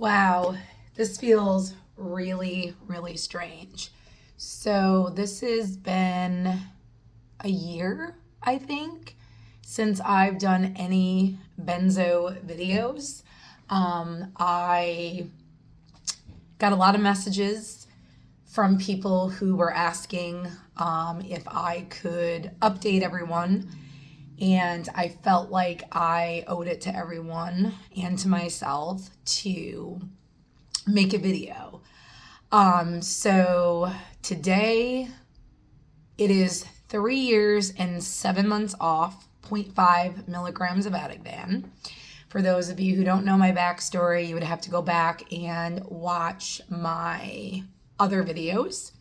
Wow, this feels really, really strange. So, this has been a year, I think, since I've done any benzo videos. I got a lot of messages from people who were asking if I could update everyone. And I felt like I owed it to everyone and to myself to make a video. So today it is 3 years and 7 months off, zero point 0.5 milligrams of Ativan. For those of you who don't know my backstory, you would have to go back and watch my other videos.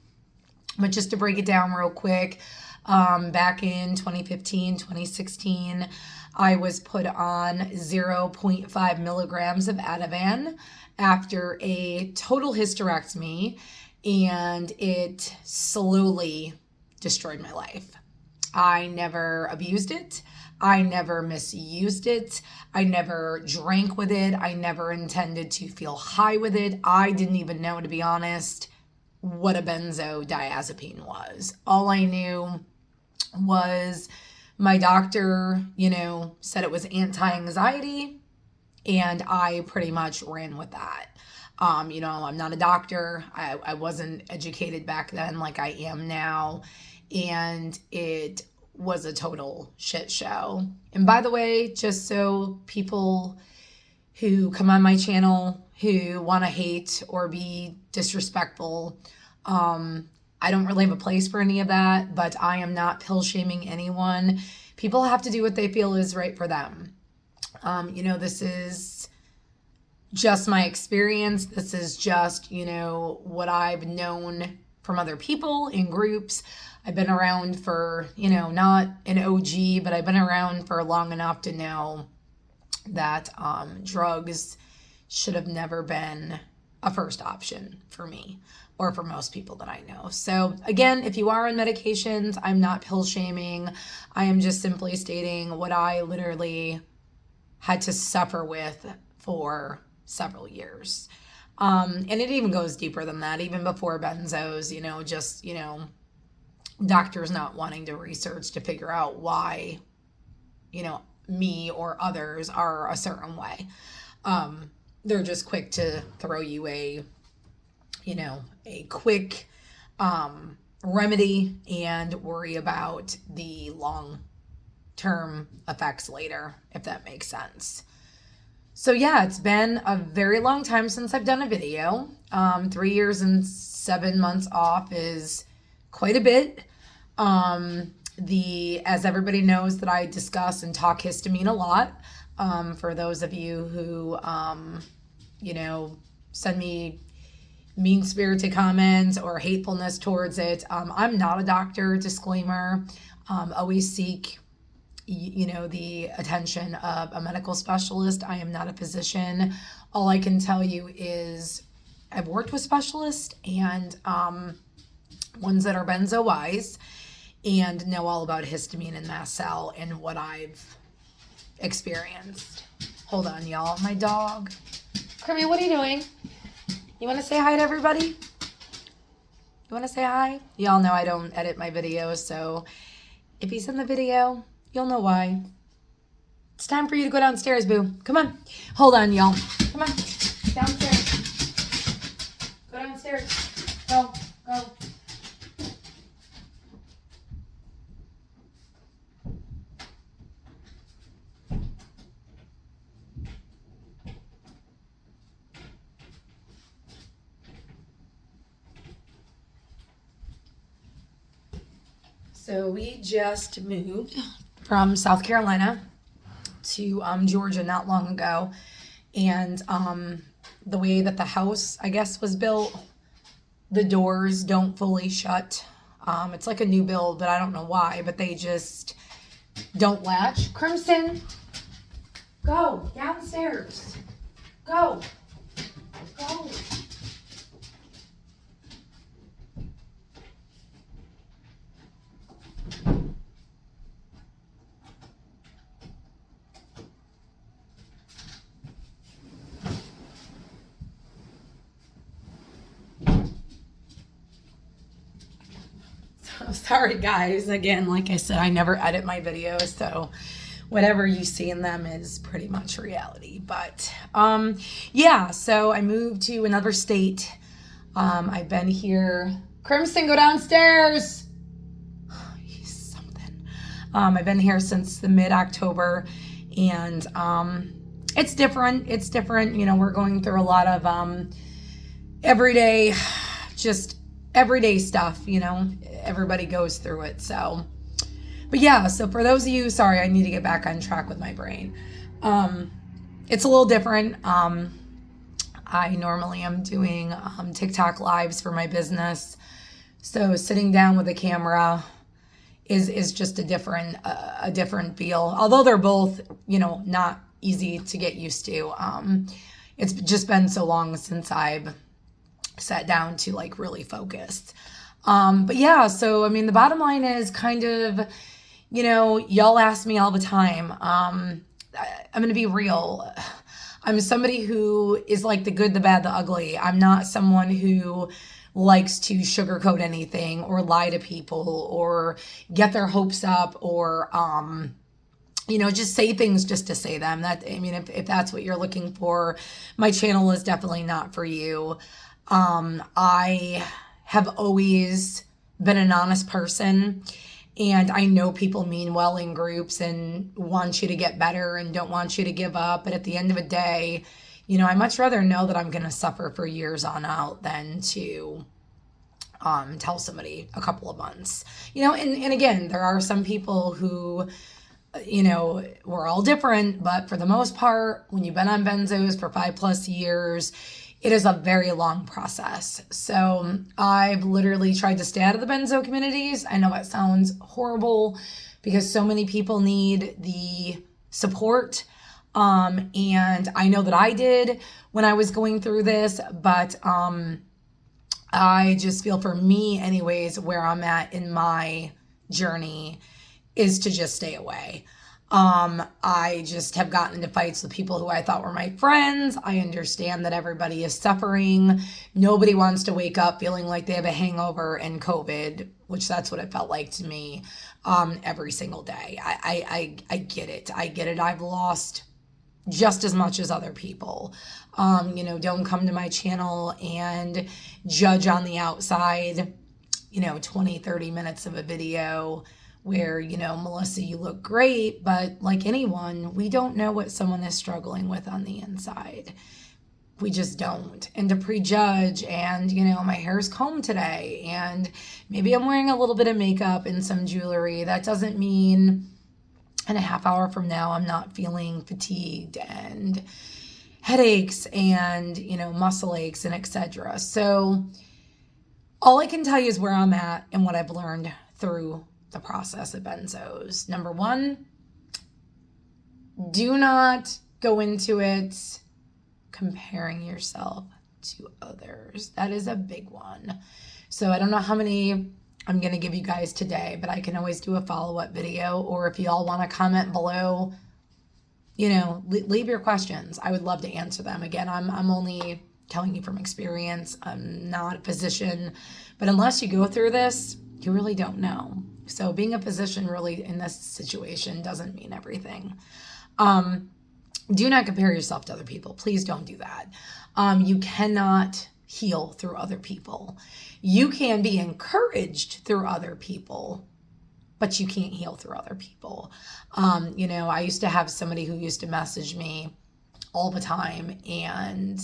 But just to break it down real quick, back in 2015, 2016, I was put on 0.5 milligrams of Ativan after a total hysterectomy, and it slowly destroyed my life. I never abused it. I never misused it. I never drank with it. I never intended to feel high with it. I didn't even know, to be honest, what a benzodiazepine was. All I knew was my doctor, said it was anti-anxiety, and I pretty much ran with that. I'm not a doctor. I wasn't educated back then like I am now, and it was a total shit show. And by the way, just so people who come on my channel who want to hate or be disrespectful, I don't really have a place for any of that, but I am not pill shaming anyone. People have to do what they feel is right for them. This is just my experience. This is just, what I've known from other people in groups. I've been around for, not an OG, but I've been around for long enough to know that drugs should have never been a first option for me or for most people that I know. So again, if you are on medications, I'm not pill shaming. I am just simply stating what I literally had to suffer with for several years. And it even goes deeper than that, even before benzos, doctors not wanting to research to figure out why, me or others are a certain way. They're just quick to throw you a quick remedy and worry about the long-term effects later, if that makes sense. So yeah, it's been a very long time since I've done a video. 3 years and 7 months off is quite a bit. As everybody knows that I discuss and talk histamine a lot. For those of you who, send me mean-spirited comments or hatefulness towards it. I'm not a doctor, disclaimer. Always seek, the attention of a medical specialist. I am not a physician. All I can tell you is I've worked with specialists and ones that are benzo-wise and know all about histamine and mast cell and what I've experienced. Hold on, y'all. My dog. Kirby, what are you doing? You want to say hi to everybody? You want to say hi? Y'all know I don't edit my videos, so if he's in the video, you'll know why. It's time for you to go downstairs, boo. Come on. Hold on, y'all. Come on. Downstairs. Go downstairs. Go. So we just moved from South Carolina to Georgia not long ago, and the way that the house, I guess, was built, the doors don't fully shut. It's like a new build, but I don't know why, but they just don't latch. Crimson, go downstairs. Go. Sorry guys, again, like I said, I never edit my videos, so whatever you see in them is pretty much reality. But yeah, so I moved to another state. I've been here. Crimson, go downstairs. He's something. I've been here since the mid-October, and it's different. It's different. You know, we're going through a lot of everyday, just everyday stuff, you know. Everybody goes through it. So, but yeah, so for those of you, sorry, I need to get back on track with my brain. It's a little different. I normally am doing TikTok lives for my business. So sitting down with a camera is just a different feel. Although they're both, you know, not easy to get used to. It's just been so long since I've sat down to like really focus. But yeah, so I mean, the bottom line is kind of, you know, y'all ask me all the time. I'm going to be real. I'm somebody who is like the good, the bad, the ugly. I'm not someone who likes to sugarcoat anything or lie to people or get their hopes up or, you know, just say things just to say them. That, I mean, if that's what you're looking for, my channel is definitely not for you. I have always been an honest person, and I know people mean well in groups and want you to get better and don't want you to give up. But at the end of the day, you know, I much rather know that I'm going to suffer for years on out than to tell somebody a couple of months. You know, and again, there are some people who, you know, we're all different, but for the most part, when you've been on benzos for 5+ years, it is a very long process. So I've literally tried to stay out of the benzo communities. I know it sounds horrible because so many people need the support. And I know that I did when I was going through this, but I just feel for me anyways, where I'm at in my journey is to just stay away. I just have gotten into fights with people who I thought were my friends. I understand that everybody is suffering. Nobody wants to wake up feeling like they have a hangover and COVID, which that's what it felt like to me, every single day. I get it. I get it. I've lost just as much as other people. You know, don't come to my channel and judge on the outside, you know, 20, 30 minutes of a video where, you know, Melissa, you look great, but like anyone, we don't know what someone is struggling with on the inside. We just don't. And to prejudge and, you know, my hair's combed today and maybe I'm wearing a little bit of makeup and some jewelry, that doesn't mean in a half hour from now I'm not feeling fatigued and headaches and, you know, muscle aches and etc. So all I can tell you is where I'm at and what I've learned through the process of benzos. Number one, do not go into it comparing yourself to others. That is a big one. So I don't know how many I'm going to give you guys today, but I can always do a follow-up video, or if you all want to comment below, you know, leave your questions. I would love to answer them. Again, I'm only telling you from experience. I'm not a physician, but unless you go through this, you really don't know. So being a physician really in this situation doesn't mean everything. Do not compare yourself to other people. Please don't do that. You cannot heal through other people. You can be encouraged through other people, but you can't heal through other people. You know, I used to have somebody who used to message me all the time and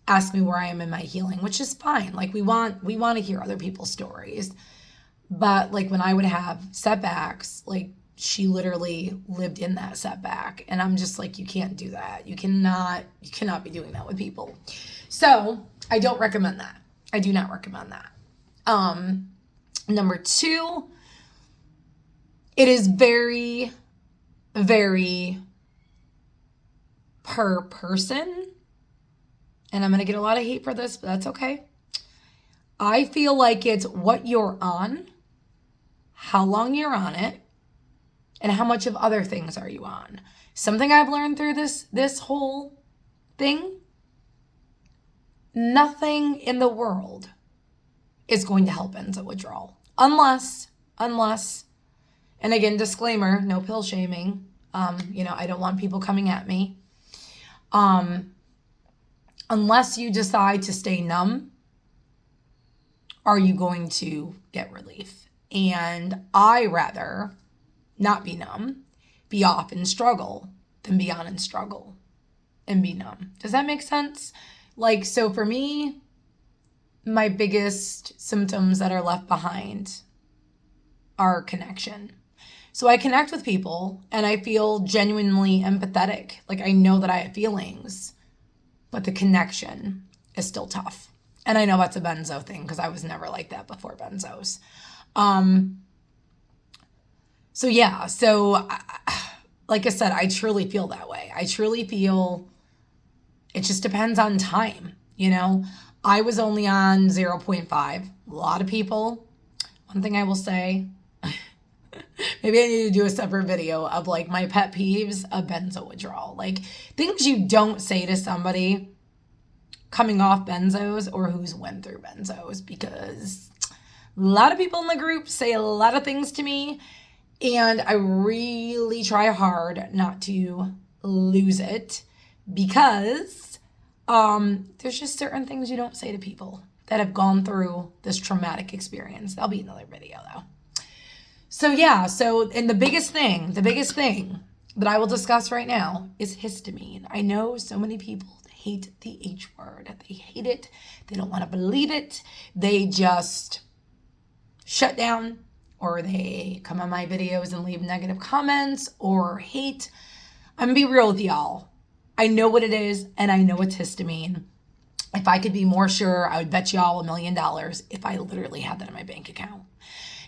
ask me where I am in my healing, which is fine. Like we want to hear other people's stories. But like when I would have setbacks, like she literally lived in that setback. And I'm just like, you can't do that. You cannot be doing that with people. So I don't recommend that. I do not recommend that. Number two, it is very, very per person. And I'm going to get a lot of hate for this, but that's okay. I feel like it's what you're on, how long you're on it, and how much of other things are you on. Something I've learned through this whole thing, nothing in the world is going to help benzo withdrawal unless Unless, and again, disclaimer, no pill shaming. I don't want people coming at me. Unless you decide to stay numb, are you going to get relief? And I rather not be numb, be off and struggle, than be on and struggle and be numb. Does that make sense? Like, so for me, my biggest symptoms that are left behind are connection. So I connect with people and I feel genuinely empathetic. Like, I know that I have feelings, but the connection is still tough. And I know that's a benzo thing because I was never like that before benzos. Like I said, I truly feel that way. I truly feel it just depends on time. I was only on 0.5. A lot of people, one thing I will say, maybe I need to do a separate video of like my pet peeves of benzo withdrawal. Like things you don't say to somebody coming off benzos or who's went through benzos, because a lot of people in the group say a lot of things to me and I really try hard not to lose it because there's just certain things you don't say to people that have gone through this traumatic experience. That'll be another video though. And the biggest thing that I will discuss right now is histamine. I know so many people hate the H word. They hate it. They don't want to believe it. They just shut down, or they come on my videos and leave negative comments or hate. I'm gonna be real with y'all. I know what it is and I know it's histamine. If I could be more sure, I would bet y'all $1 million if I literally had that in my bank account.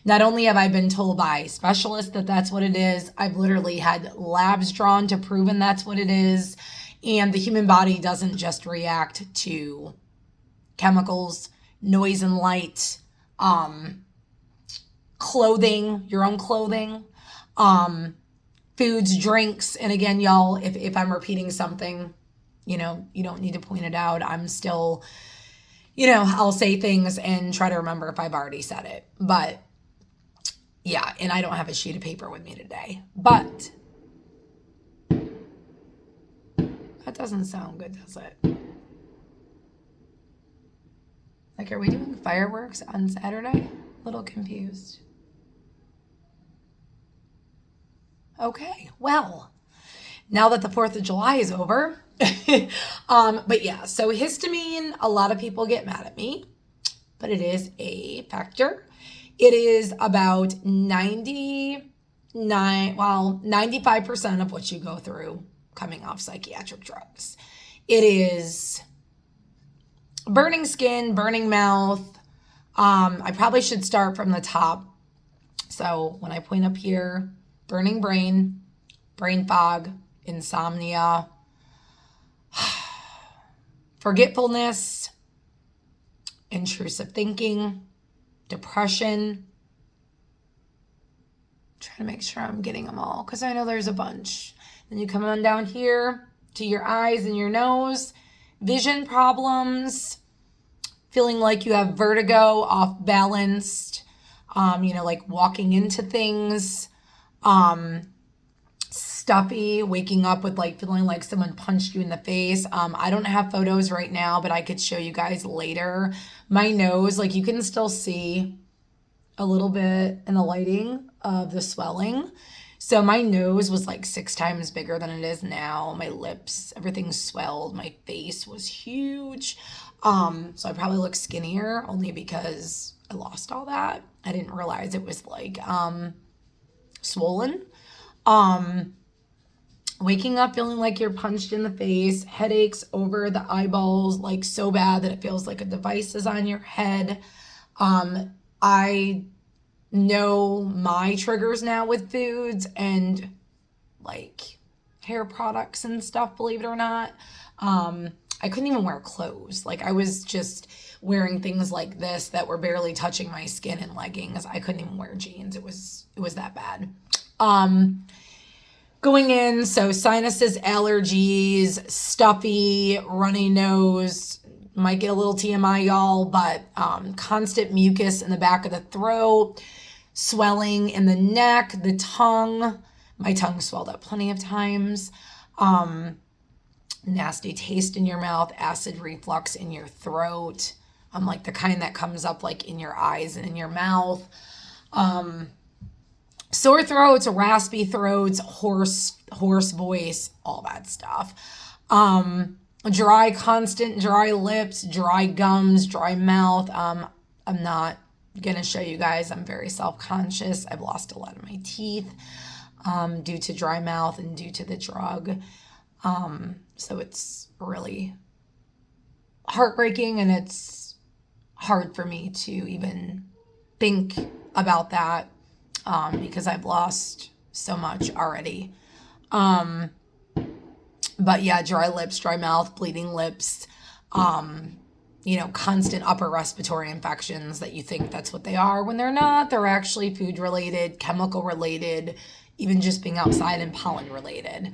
Not only have I been told by specialists that that's what it is, I've literally had labs drawn to proven that's what it is. And the human body doesn't just react to chemicals, noise and light, clothing, your own clothing, foods, drinks. And again, y'all, if I'm repeating something, you don't need to point it out. I'm still, I'll say things and try to remember if I've already said it. But yeah, and I don't have a sheet of paper with me today. But that doesn't sound good, does it? Like, are we doing fireworks on Saturday? A little confused. Okay, well, now that the 4th of July is over. But yeah, so histamine, a lot of people get mad at me, but it is a factor. It is about 95% of what you go through coming off psychiatric drugs. It is burning skin, burning mouth. I probably should start from the top. So when I point up here, burning brain, brain fog, insomnia, forgetfulness, intrusive thinking, depression. Trying to make sure I'm getting them all because I know there's a bunch. Then you come on down here to your eyes and your nose, vision problems, feeling like you have vertigo, off balanced, like walking into things, stuffy, waking up with like feeling like someone punched you in the face. I don't have photos right now, but I could show you guys later. My nose, like you can still see a little bit in the lighting of the swelling. So my nose was like 6 times bigger than it is now. My lips, everything swelled. My face was huge. So I probably look skinnier only because I lost all that. I didn't realize it was like swollen. Waking up feeling like you're punched in the face, headaches over the eyeballs, like so bad that it feels like a device is on your head. I know my triggers now with foods and like hair products and stuff, believe it or not. I couldn't even wear clothes. Like I was just wearing things like this that were barely touching my skin and leggings. I couldn't even wear jeans. It was that bad. Going in, so sinuses, allergies, stuffy, runny nose, might get a little TMI, y'all, but constant mucus in the back of the throat, swelling in the neck, the tongue. My tongue swelled up plenty of times. Nasty taste in your mouth, acid reflux in your throat. Like the kind that comes up like in your eyes and in your mouth. Sore throats, raspy throats, hoarse voice, all that stuff. Constant dry lips, dry gums, dry mouth. I'm not gonna show you guys. I'm very self-conscious. I've lost a lot of my teeth due to dry mouth and due to the drug. So it's really heartbreaking, and it's hard for me to even think about that because I've lost so much already. But yeah, dry lips, dry mouth, bleeding lips, constant upper respiratory infections that you think that's what they are when they're not. They're actually food related, chemical related, even just being outside and pollen related.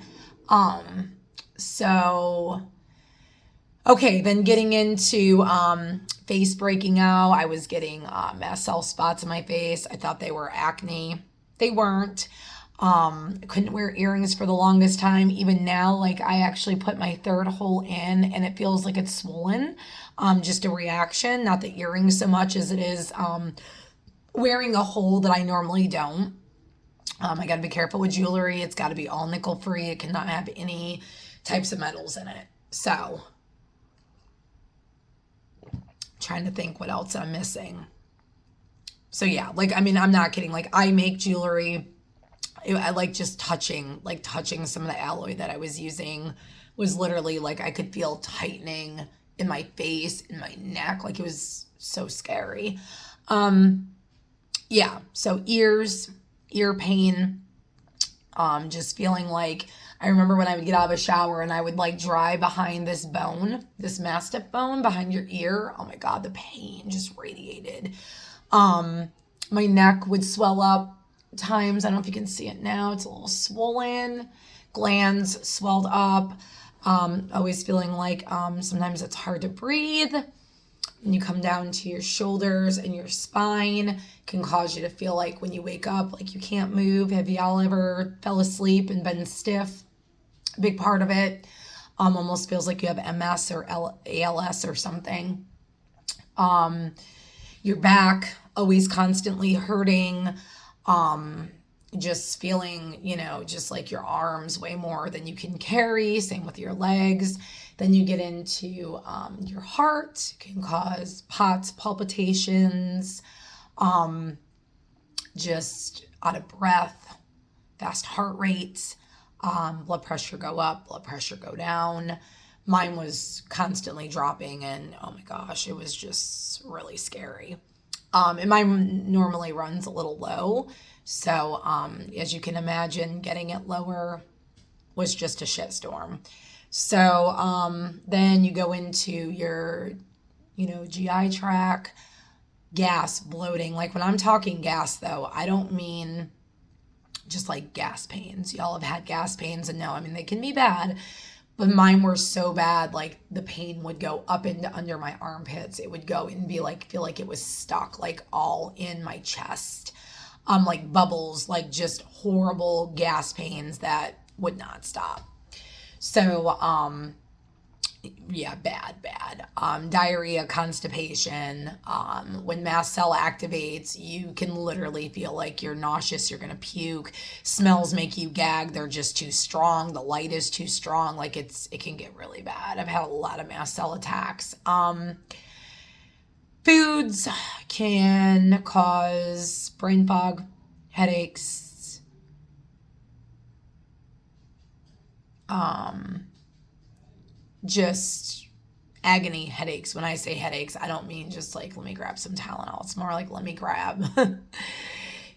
Okay, then getting into face breaking out. I was getting mast cell spots in my face. I thought they were acne. They weren't. I couldn't wear earrings for the longest time. Even now, like I actually put my third hole in and it feels like it's swollen. Just a reaction, not the earrings so much as it is wearing a hole that I normally don't. I got to be careful with jewelry. It's got to be all nickel free. It cannot have any types of metals in it. So, trying to think what else I'm missing. So yeah, I'm not kidding. Like I make jewelry. I like just touching some of the alloy that I was using was literally like I could feel tightening in my face, in my neck. Like it was so scary. Yeah. So ear pain, just feeling like, I remember when I would get out of a shower and I would like dry behind this bone, this mastiff bone behind your ear. Oh my God, the pain just radiated. My neck would swell up times. I don't know if you can see it now. It's a little swollen. Glands swelled up. Always feeling like sometimes it's hard to breathe. When you come down to your shoulders and your spine, can cause you to feel like when you wake up, like you can't move. Have y'all ever fell asleep and been stiff? A big part of it. Almost feels like you have MS or ALS or something. Your back always constantly hurting. Just feeling, just like your arms way more than you can carry. Same with your legs. Then you get into your heart. It can cause POTS, palpitations, just out of breath, fast heart rates, blood pressure go up, blood pressure go down. Mine was constantly dropping, and oh my gosh, it was just really scary. And mine normally runs a little low. So, as you can imagine, getting it lower was just a shitstorm. So, then you go into your, GI tract, gas, bloating. Like when I'm talking gas though, I don't mean just like gas pains. Y'all have had gas pains and no, they can be bad, but mine were so bad. Like the pain would go up into under my armpits. It would go and be like, feel like it was stuck like all in my chest. Like bubbles, like just horrible gas pains that would not stop. So, yeah, bad. Diarrhea, constipation. When mast cell activates, you can literally feel like you're nauseous, you're going to puke. Smells make you gag. They're just too strong. The light is too strong. Like it can get really bad. I've had a lot of mast cell attacks. Foods can cause brain fog, headaches, just agony headaches. When I say headaches, I don't mean just like, let me grab some Tylenol. It's more like, let me grab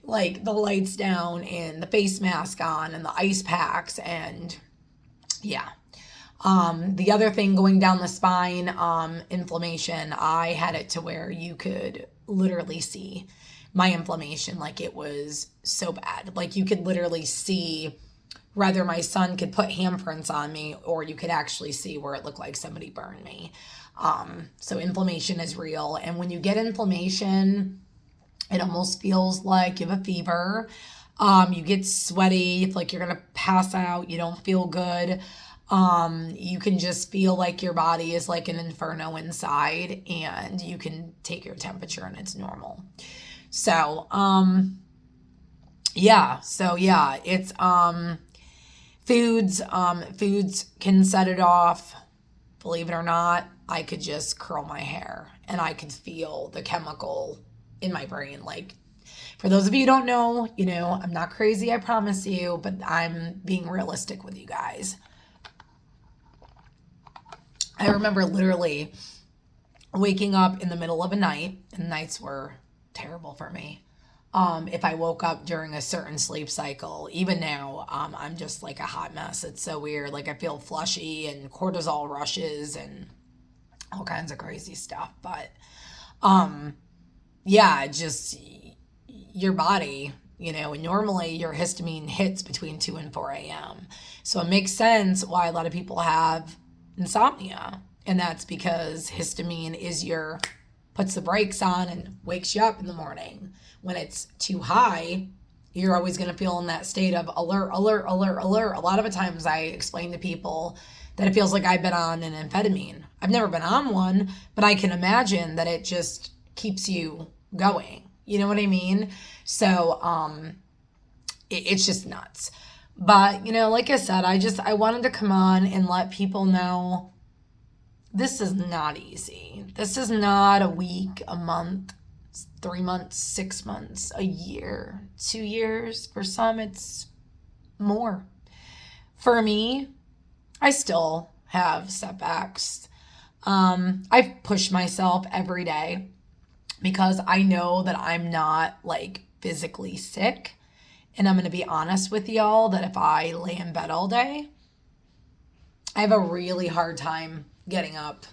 like the lights down and the face mask on and the ice packs. And yeah. The other thing going down the spine, inflammation, I had it to where you could literally see my inflammation. Like it was so bad. Like you could literally see, rather my son could put handprints on me, or you could actually see where it looked like somebody burned me. So inflammation is real. And when you get inflammation, It almost feels like you have a fever. You get sweaty, like you're gonna pass out. You don't feel good. You can just feel like your body is like an inferno inside, and you can take your temperature and it's normal. So, yeah, it's foods can set it off. Believe it or not, I could just curl my hair and I could feel the chemical in my brain. Like, for those of you who don't know, I'm not crazy, I promise you, but I'm being realistic with you guys. I remember literally waking up in the middle of a night, and nights were terrible for me. If I woke up during a certain sleep cycle, even now, I'm just like a hot mess. It's so weird. Like, I feel flushy and cortisol rushes and all kinds of crazy stuff. But, yeah, just your body, and normally your histamine hits between 2 and 4 a.m. So it makes sense why a lot of people have insomnia. And that's because histamine puts the brakes on and wakes you up in the morning. When it's too high, you're always going to feel in that state of alert, alert, alert, alert. A lot of the times I explain to people that it feels like I've been on an amphetamine. I've never been on one, but I can imagine that it just keeps you going. You know what I mean? So it's just nuts. But, like I said, I wanted to come on and let people know this is not easy. This is not a week, a month, 3 months, 6 months, a year, 2 years. For some, it's more. For me, I still have setbacks. I push myself every day because I know that I'm not like physically sick. And I'm going to be honest with y'all that if I lay in bed all day, I have a really hard time getting up.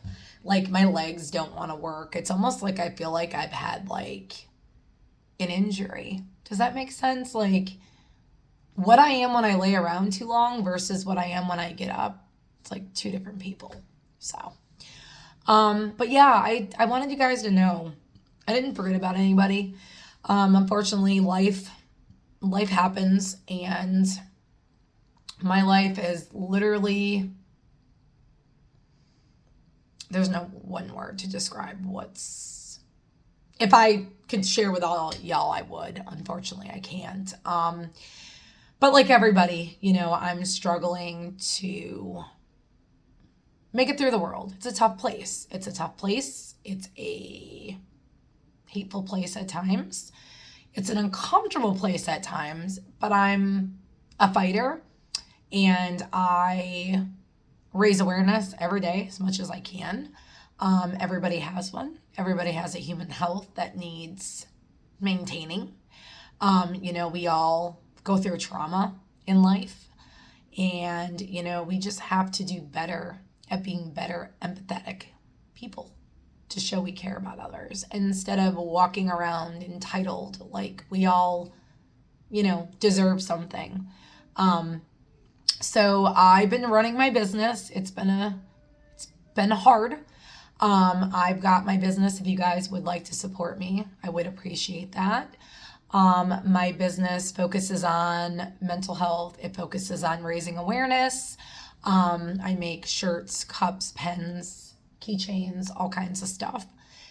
Like, my legs don't want to work. It's almost like I feel like I've had like an injury. Does that make sense? Like, what I am when I lay around too long versus what I am when I get up, it's like two different people. So, but yeah, I wanted you guys to know I didn't forget about anybody. Unfortunately, life happens, and my life is literally, there's no one word to describe if I could share with all y'all, I would. Unfortunately, I can't. But like everybody, I'm struggling to make it through the world. It's a tough place. It's a hateful place at times. It's an uncomfortable place at times, but I'm a fighter, and I raise awareness every day as much as I can. Everybody has one. Everybody has a human health that needs maintaining. We all go through trauma in life, and, we just have to do better at being better, empathetic people to show we care about others instead of walking around entitled like we all, deserve something. So I've been running my business. It's been hard. I've got my business. If you guys would like to support me, I would appreciate that. My business focuses on mental health. It focuses on raising awareness. I make shirts, cups, pens, keychains, all kinds of stuff.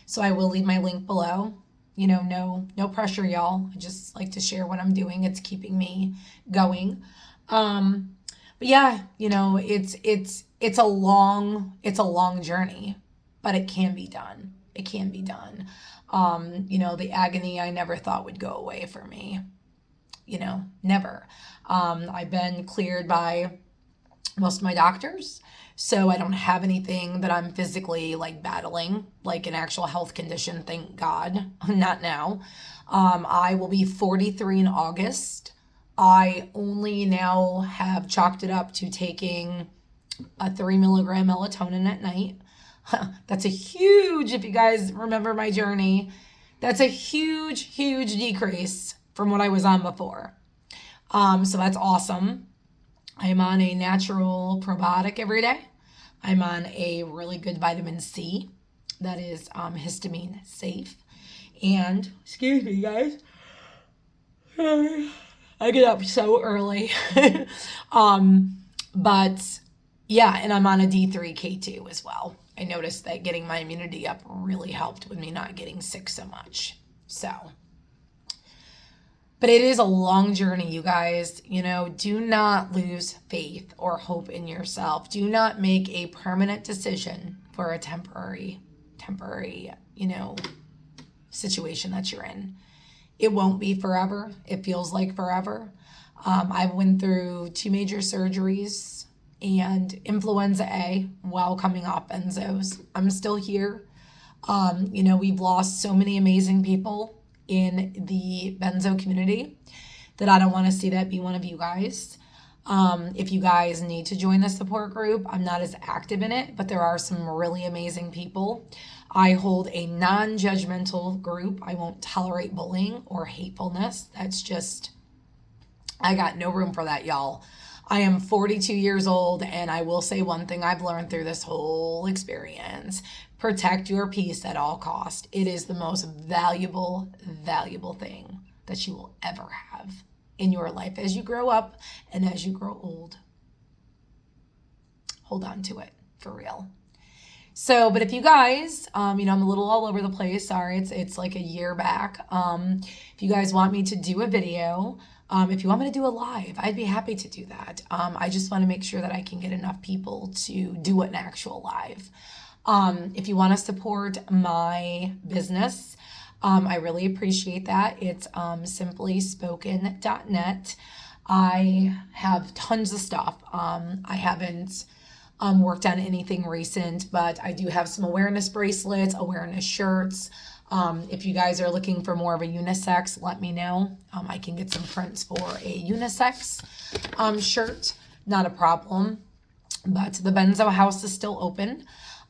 So I will leave my link below. No pressure, y'all. I just like to share what I'm doing. It's keeping me going. But yeah, it's a long journey, but it can be done. It can be done. The agony I never thought would go away for me. Never. I've been cleared by most of my doctors, so I don't have anything that I'm physically like battling, like an actual health condition, thank God. Not now. I will be 43 in August. I only now have chalked it up to taking a 3 milligram melatonin at night. That's a huge, if you guys remember my journey, that's a huge, huge decrease from what I was on before. So that's awesome. I'm on a natural probiotic every day. I'm on a really good vitamin C. that is histamine safe. And, excuse me, guys, I get up so early. But yeah, and I'm on a D3 K2 as well. I noticed that getting my immunity up really helped with me not getting sick so much. So, but it is a long journey, you guys. You know, do not lose faith or hope in yourself. Do not make a permanent decision for a temporary, you know, situation that you're in. It won't be forever. It feels like forever. I went through 2 major surgeries and influenza A while coming off benzos. I'm still here. You know, we've lost so many amazing people in the benzo community that I don't want to see that be one of you guys. If you guys need to join the support group, I'm not as active in it, but there are some really amazing people. I hold a non-judgmental group. I won't tolerate bullying or hatefulness. That's just, I got no room for that, y'all. I am 42 years old, and I will say one thing I've learned through this whole experience. Protect your peace at all cost. It is the most valuable thing that you will ever have in your life as you grow up and as you grow old. Hold on to it, for real. So, but if you guys, you know, I'm a little all over the place. Sorry, it's like a year back. If you guys want me to do a video, if you want me to do a live, I'd be happy to do that. I just want to make sure that I can get enough people to do an actual live. If you want to support my business, I really appreciate that. It's simplyspoken.net. I have tons of stuff. I haven't worked on anything recent, but I do have some awareness bracelets, awareness shirts. If you guys are looking for more of a unisex, let me know. I can get some prints for a unisex shirt, not a problem. But the Benzo house is still open.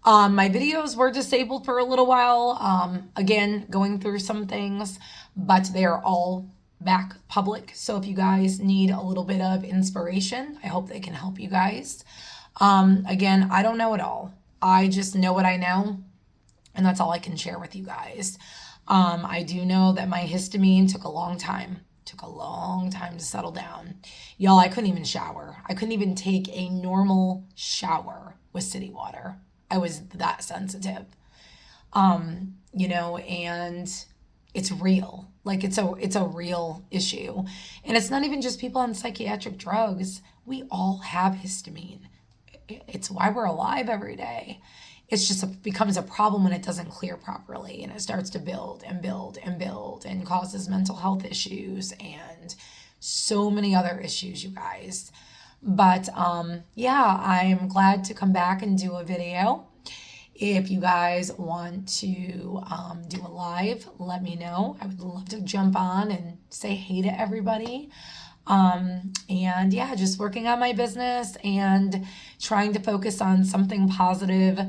My videos were disabled for a little while. Again, going through some things, but they are all back public. So if you guys need a little bit of inspiration, I hope they can help you guys. Again, I don't know it all. I just know what I know, and that's all I can share with you guys. I do know that my histamine took a long time to settle down. Y'all, I couldn't even shower. I couldn't even take a normal shower with city water. I was that sensitive. You know, and it's real. Like it's a real issue. And it's not even just people on psychiatric drugs. We all have histamine. It's why we're alive every day. It's just becomes a problem when it doesn't clear properly, and it starts to build and build and build and causes mental health issues and so many other issues, you guys. But yeah, I'm glad to come back and do a video. If you guys want to do a live, let me know. I would love to jump on and say hey to everybody. And yeah, just working on my business and trying to focus on something positive.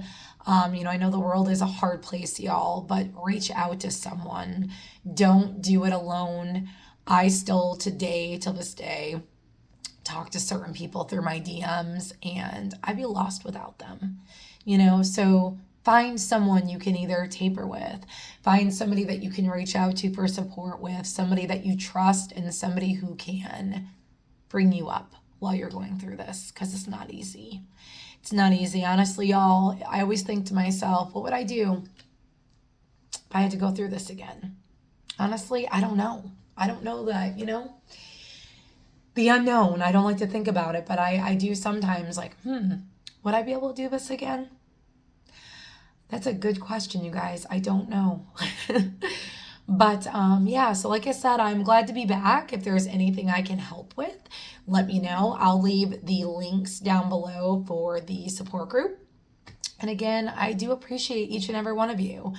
You know, I know the world is a hard place, y'all, but reach out to someone. Don't do it alone. I still till this day, talk to certain people through my DMs, and I'd be lost without them. You know, so find someone you can either taper with, find somebody that you can reach out to for support with, somebody that you trust, and somebody who can bring you up while you're going through this, because it's not easy. It's not easy. Honestly, y'all, I always think to myself, what would I do if I had to go through this again? Honestly, I don't know. I don't know that, you know, the unknown. I don't like to think about it, but I do sometimes like, would I be able to do this again? That's a good question, you guys. I don't know. But yeah, so like I said, I'm glad to be back. If there's anything I can help with, let me know. I'll leave the links down below for the support group. And again, I do appreciate each and every one of you.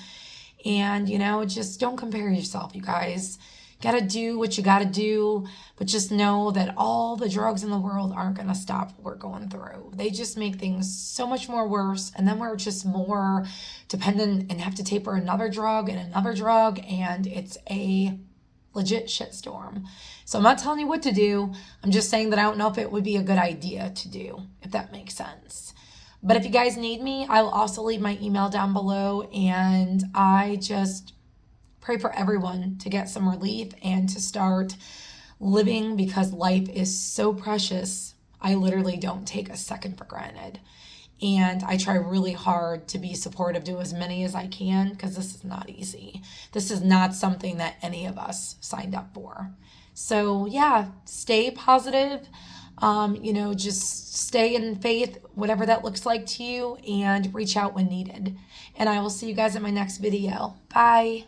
And, you know, just don't compare yourself, you guys. Gotta do what you gotta do, but just know that all the drugs in the world aren't gonna stop what we're going through. They just make things so much more worse, and then we're just more dependent and have to taper another drug, and it's a legit shitstorm. So I'm not telling you what to do. I'm just saying that I don't know if it would be a good idea to do, if that makes sense. But if you guys need me, I will also leave my email down below. And I just pray for everyone to get some relief and to start living, because life is so precious. I literally don't take a second for granted. And I try really hard to be supportive to as many as I can, because this is not easy. This is not something that any of us signed up for. So yeah, stay positive. Just stay in faith, whatever that looks like to you, and reach out when needed. And I will see you guys in my next video. Bye.